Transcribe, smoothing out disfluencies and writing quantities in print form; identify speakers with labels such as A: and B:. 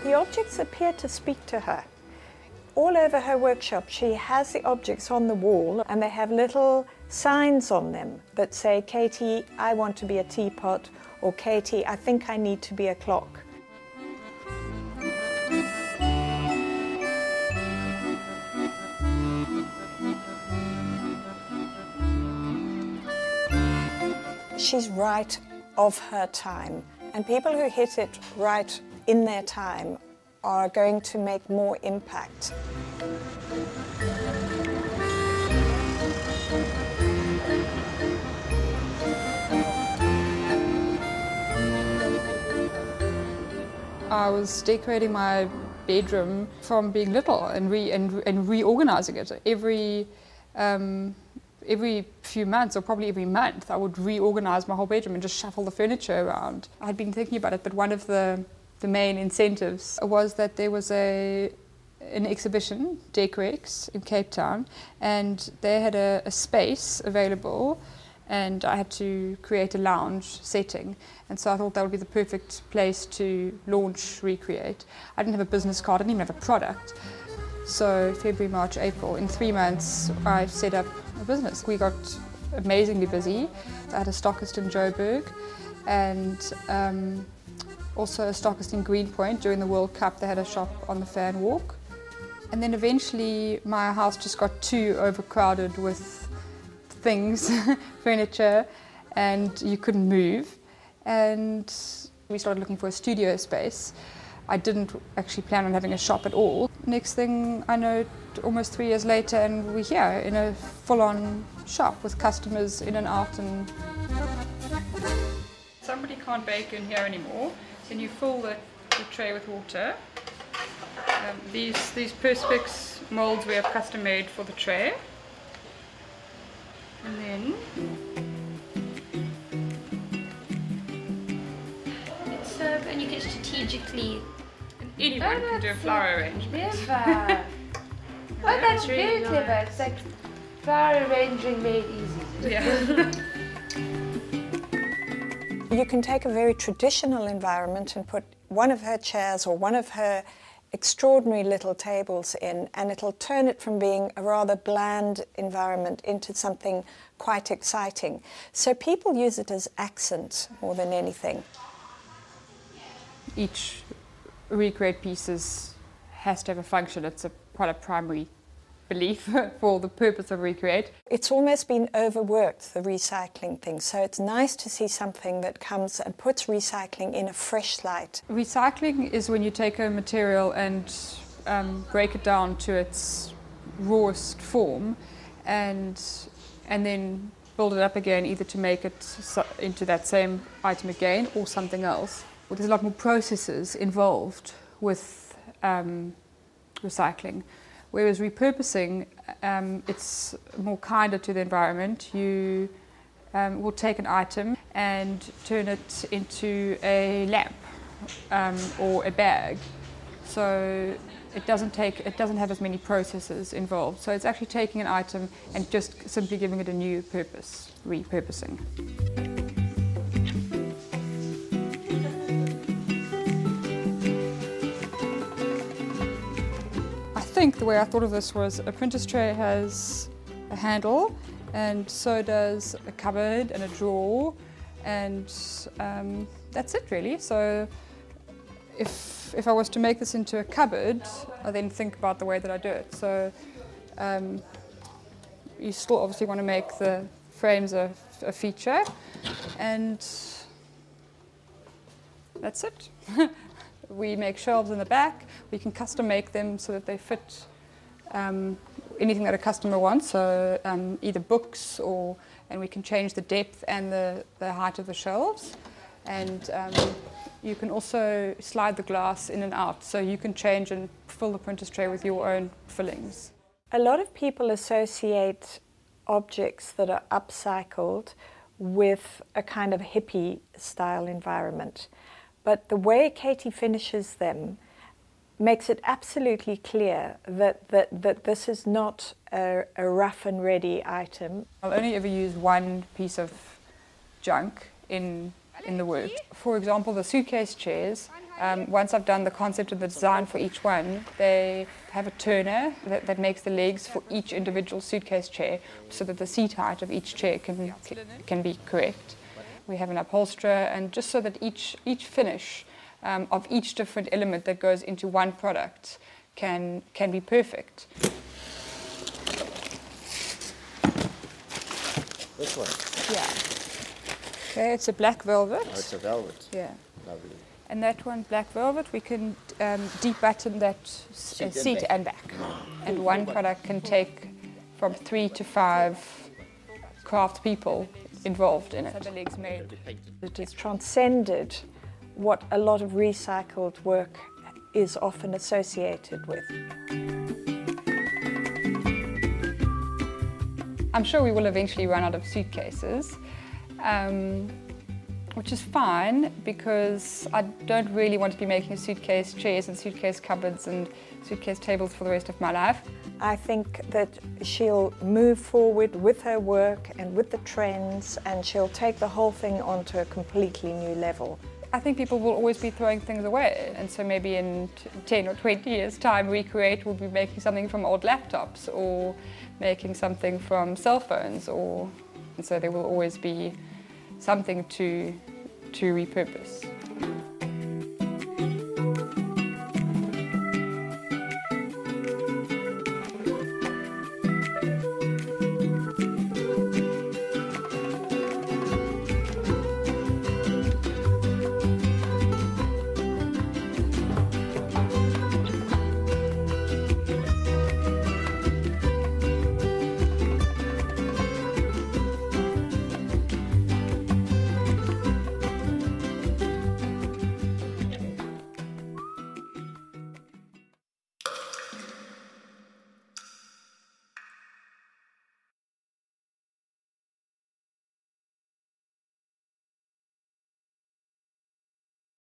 A: The objects appear to speak to her. All over her workshop she has the objects on the wall and they have little signs on them that say, Katie, I want to be a teapot, or Katie, I think I need to be a clock. She's right of her time, and people who hit it right in their time are going to make more impact.
B: I was decorating my bedroom from being little and reorganizing it. Every few months, or probably every month, I would reorganize my whole bedroom and just shuffle the furniture around. I'd been thinking about it, but one of the main incentives was that there was an exhibition, Decorex, in Cape Town, and they had a space available, and I had to create a lounge setting. And so I thought that would be the perfect place to launch Recreate. I didn't have a business card, I didn't even have a product. So February, March, April, in 3 months I set up a business. We got amazingly busy. I had a stockist in Joburg and also a stockist in Greenpoint. During the World Cup they had a shop on the Fan Walk. And then eventually my house just got too overcrowded with things, furniture, and you couldn't move. And we started looking for a studio space. I didn't actually plan on having a shop at all. Next thing I know, almost 3 years later, and we're here in a full-on shop with customers in and out. And somebody can't bake in here anymore, then you fill the tray with water. These Perspex molds we have custom made for the tray. And then
C: and you can strategically.
B: Anyone can do a flower arrangement.
D: Clever. Oh, that's very clever. It's like flower arranging made easy.
B: Yeah.
A: You can take a very traditional environment and put one of her chairs or one of her extraordinary little tables in, and it'll turn it from being a rather bland environment into something quite exciting. So people use it as accent more than anything.
B: Each Recreate piece has to have a function. It's quite a primary belief for the purpose of Recreate.
A: It's almost been overworked, the recycling thing, so it's nice to see something that comes and puts recycling in a fresh light.
B: Recycling is when you take a material and break it down to its rawest form and then build it up again, either to make it into that same item again or something else. Well, there's a lot more processes involved with recycling. Whereas repurposing, it's more kinder to the environment. You will take an item and turn it into a lamp or a bag. So it doesn't have as many processes involved. So it's actually taking an item and just simply giving it a new purpose, repurposing. I think the way I thought of this was a printer's tray has a handle, and so does a cupboard and a drawer, and that's it really. So if I was to make this into a cupboard, I then think about the way that I do it. So you still obviously want to make the frames a feature, and that's it. We make shelves in the back. We can custom make them so that they fit anything that a customer wants, so either books and we can change the depth and the height of the shelves. And you can also slide the glass in and out, so you can change and fill the printer's tray with your own fillings.
A: A lot of people associate objects that are upcycled with a kind of hippie style environment. But the way Katie finishes them makes it absolutely clear that this is not a rough and ready item.
B: I'll only ever use one piece of junk in the work. For example, the suitcase chairs, Once I've done the concept and the design for each one, they have a turner that makes the legs for each individual suitcase chair so that the seat height of each chair can be correct. We have an upholsterer, and just so that each finish of each different element that goes into one product can be perfect.
E: This one?
B: Yeah. Okay, it's a black velvet.
E: Oh, it's a velvet.
B: Yeah.
E: Lovely.
B: And that one, black velvet, we can deep button that seat and back. And one product can take from 3 to 5 craft people involved in it. So the legs made.
A: It has transcended what a lot of recycled work is often associated with.
B: I'm sure we will eventually run out of suitcases, which is fine because I don't really want to be making suitcase chairs and suitcase cupboards and suitcase tables for the rest of my life.
A: I think that she'll move forward with her work and with the trends, and she'll take the whole thing onto a completely new level.
B: I think people will always be throwing things away, and so maybe in 10 or 20 years' time, Recreate will be making something from old laptops or making something from cell phones, and so there will always be something to repurpose.